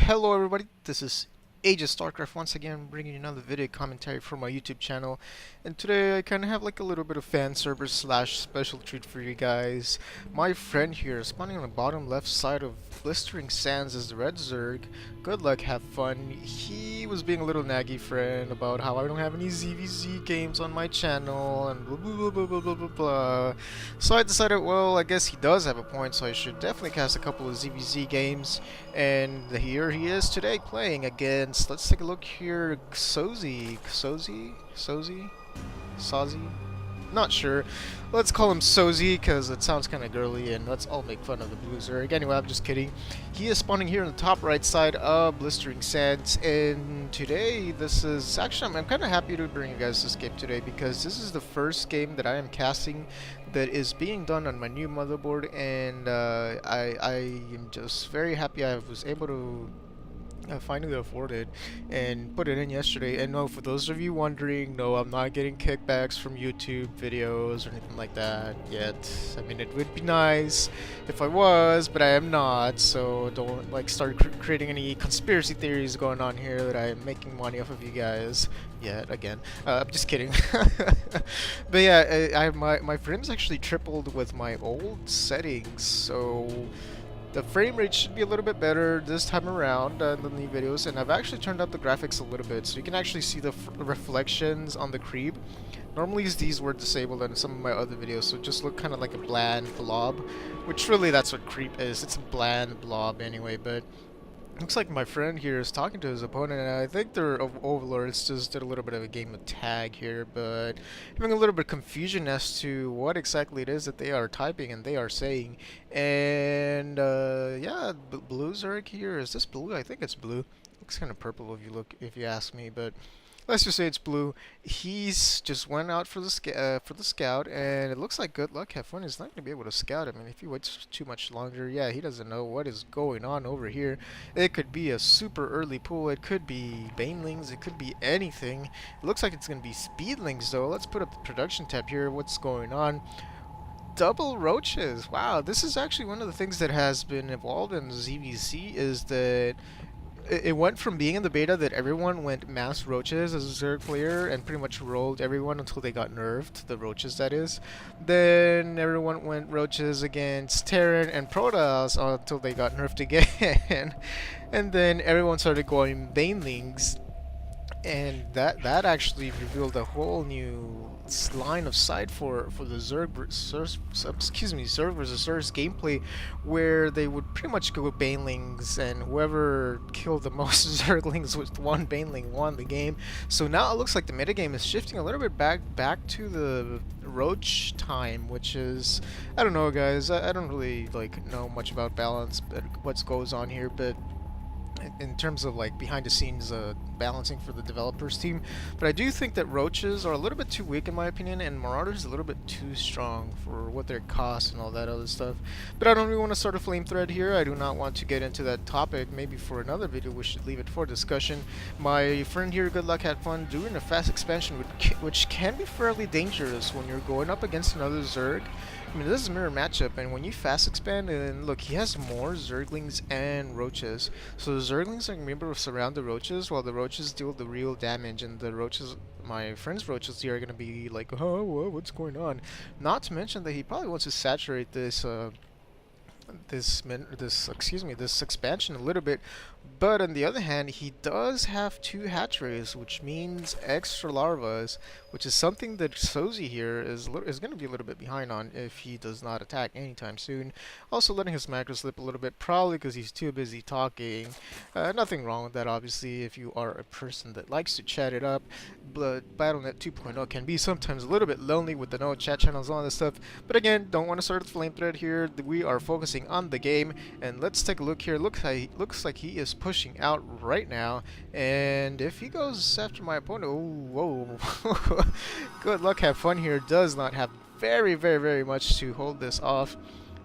Hello everybody, this is Stacraft once again bringing you another video commentary for my YouTube channel, and today I kind of have like a little bit of fan server slash special treat for you guys. My friend here, spawning on the bottom left side of Blistering Sands, is the Red Zerg. Good luck, have fun. He was being a little naggy friend about how I don't have any ZvZ games on my channel and blah blah blah blah blah blah blah. So I decided, well, I guess he does have a point, so I should definitely cast a couple of ZvZ games. And here he is today playing against, let's take a look here, Sozi? Not sure. Let's call him Sozi because it sounds kind of girly, and let's all make fun of the blue Zerg. Anyway, I'm just kidding. He is spawning here on the top right side of Blistering Sands, and today this is actually, I'm kind of happy to bring you guys this game today because this is the first game that I am casting that is being done on my new motherboard, and I am just very happy I was able to finally afford it and put it in yesterday. And no, for those of you wondering, no, I'm not getting kickbacks from YouTube videos or anything like that yet. I mean, it would be nice if I was, but I am not, so don't like start creating any conspiracy theories going on here that I'm making money off of you guys yet again. I'm just kidding. But yeah, my frames actually tripled with my old settings, so the frame rate should be a little bit better this time around than the new videos, and I've actually turned up the graphics a little bit so you can actually see the reflections on the creep. Normally these were disabled in some of my other videos, so it just look kind of like a bland blob, which really that's what creep is. It's a bland blob anyway, but looks like my friend here is talking to his opponent, and I think their overlords just did a little bit of a game of tag here, but having a little bit of confusion as to what exactly it is that they are typing and they are saying. And yeah, blue Zerg here. Is this blue? I think it's blue. Looks kind of purple if you ask me, but let's just say it's blue. He's just went out for the scout, and it looks like good luck, have fun. He's not going to be able to scout. I mean, if he waits too much longer, yeah, he doesn't know what is going on over here. It could be a super early pull. It could be banelings. It could be anything. It looks like it's going to be speedlings, though. Let's put up the production tab here. What's going on? Double roaches. Wow, this is actually one of the things that has been evolved in ZvZ, is that it went from being in the beta that everyone went mass roaches as a Zerg player and pretty much rolled everyone until they got nerfed, the roaches that is. Then everyone went roaches against Terran and Protoss until they got nerfed again. And then everyone started going banelings, and that actually revealed a whole new line of sight for the Zerg versus Zerg gameplay, where they would pretty much go banelings, and whoever killed the most Zerglings with one baneling won the game. So now it looks like the metagame is shifting a little bit back to the Roach time, which is, I don't know guys, I don't really like know much about balance, but what goes on here, but in terms of like behind the scenes balancing for the developers team. But I do think that roaches are a little bit too weak in my opinion, and marauders a little bit too strong for what they cost and all that other stuff. But I don't really want to start a flame thread here. I do not want to get into that topic. Maybe for another video we should leave it for discussion. My friend here, good luck, had fun doing a fast expansion, which can be fairly dangerous when you're going up against another Zerg. I mean, this is a mirror matchup, and when you fast expand, and look, he has more Zerglings and Roaches. So the Zerglings are going to be able to surround the Roaches, while the Roaches deal the real damage, and the Roaches, my friend's Roaches here, are going to be like, oh, whoa, what's going on? Not to mention that he probably wants to saturate this this expansion a little bit, but on the other hand, he does have 2 hatcheries, which means extra larvas, which is something that Sozi here is going to be a little bit behind on if he does not attack anytime soon. Also letting his macro slip a little bit, probably because he's too busy talking. Nothing wrong with that, obviously, if you are a person that likes to chat it up. But Battle.net 2.0 can be sometimes a little bit lonely with the no chat channels and all this stuff. But again, don't want to start a flame thread here. We are focusing on the game, and let's take a look here. Looks like he is pushing out right now, and if he goes after my opponent, oh, whoa. Good luck, have fun here. Does not have very much to hold this off.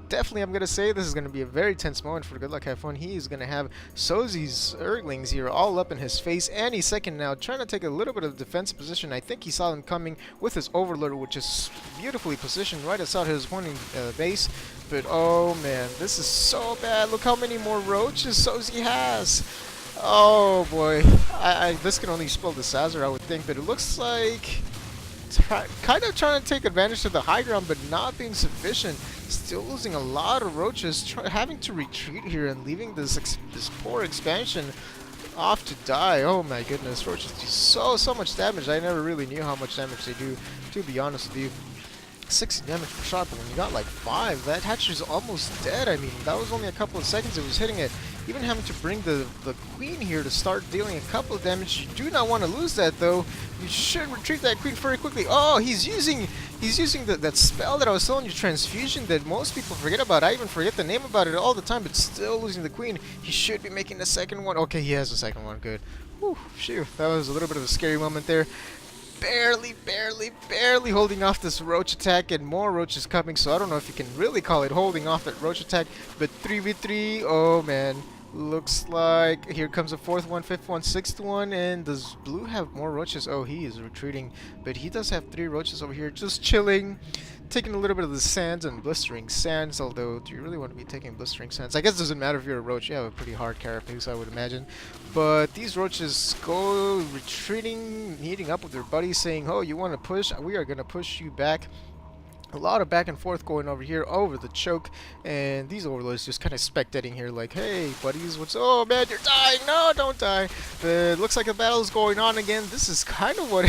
Definitely, I'm going to say this is going to be a very tense moment for good luck, have fun. He is going to have Sozi's Zerglings here all up in his face, and he's second now, trying to take a little bit of defensive position. I think he saw him coming with his Overlord, which is beautifully positioned right outside his opponent's base. But oh man, this is so bad. Look how many more roaches Sozi has. Oh boy, this can only spell disaster, I would think, but it looks like kind of trying to take advantage of the high ground, but not being sufficient. Still losing a lot of roaches, having to retreat here and leaving this poor expansion off to die. Oh my goodness, roaches do so much damage. I never really knew how much damage they do, to be honest with you. 60 damage per shot, but when you got like 5, that hatcher's almost dead. I mean, that was only a couple of seconds it was hitting it. Even having to bring the queen here to start dealing a couple of damage. You do not want to lose that though. You should retrieve that queen very quickly. Oh, he's using that spell that I was telling you, transfusion, that most people forget about. I even forget the name about it all the time, but still losing the queen. He should be making the second one. Okay, he has a second one. Good. Whew, phew. That was a little bit of a scary moment there. Barely holding off this roach attack, and more roaches coming, so I don't know if you can really call it holding off that roach attack, but 3v3, oh man, looks like here comes a 4th one, 5th one, 6th one, and does blue have more roaches? Oh, he is retreating, but he does have 3 roaches over here, just chilling, taking a little bit of the sands and blistering sands, although do you really want to be taking blistering sands? I guess it doesn't matter if you're a roach, you have a pretty hard carapace, I would imagine. But these roaches go retreating, meeting up with their buddies, saying, oh, you want to push? We are going to push you back. A lot of back and forth going over here over the choke, and these overlords just kind of spectating here like, hey buddies, what's, oh man, you're dying, no, don't die. But it looks like a battle is going on again. This is kind of what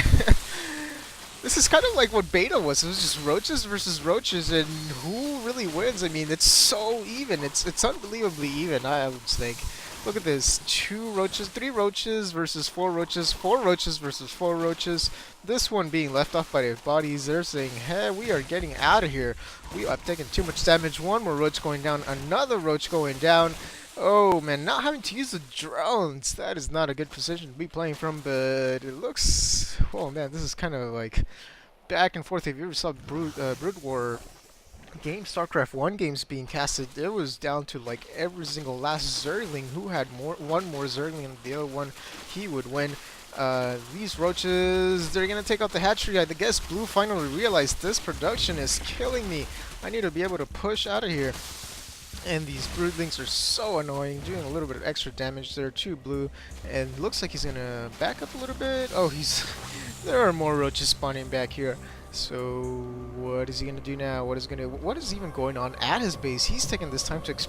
this is kind of like what beta was. It was just roaches versus roaches, and who really wins? I mean, it's so even. It's unbelievably even, I would think. Look at this. 2 roaches, 3 roaches versus 4 roaches, 4 roaches versus 4 roaches. This one being left off by their bodies. They're saying, hey, we are getting out of here. We have taken too much damage. One more roach going down, another roach going down. Oh man, not having to use the drones. That is not a good position to be playing from, but it looks, oh man, this is kind of like back and forth. If you ever saw Brood War game, Starcraft 1 games being casted, it was down to like every single last Zergling who had one more Zergling and the other one, he would win. These roaches, they're gonna take out the hatchery. I guess blue finally realized this production is killing me. I need to be able to push out of here. And these broodlings are so annoying, doing a little bit of extra damage there to blue. And looks like he's gonna back up a little bit. Oh, there are more roaches spawning back here. So what is he gonna do now? What is even going on at his base? He's taking this time to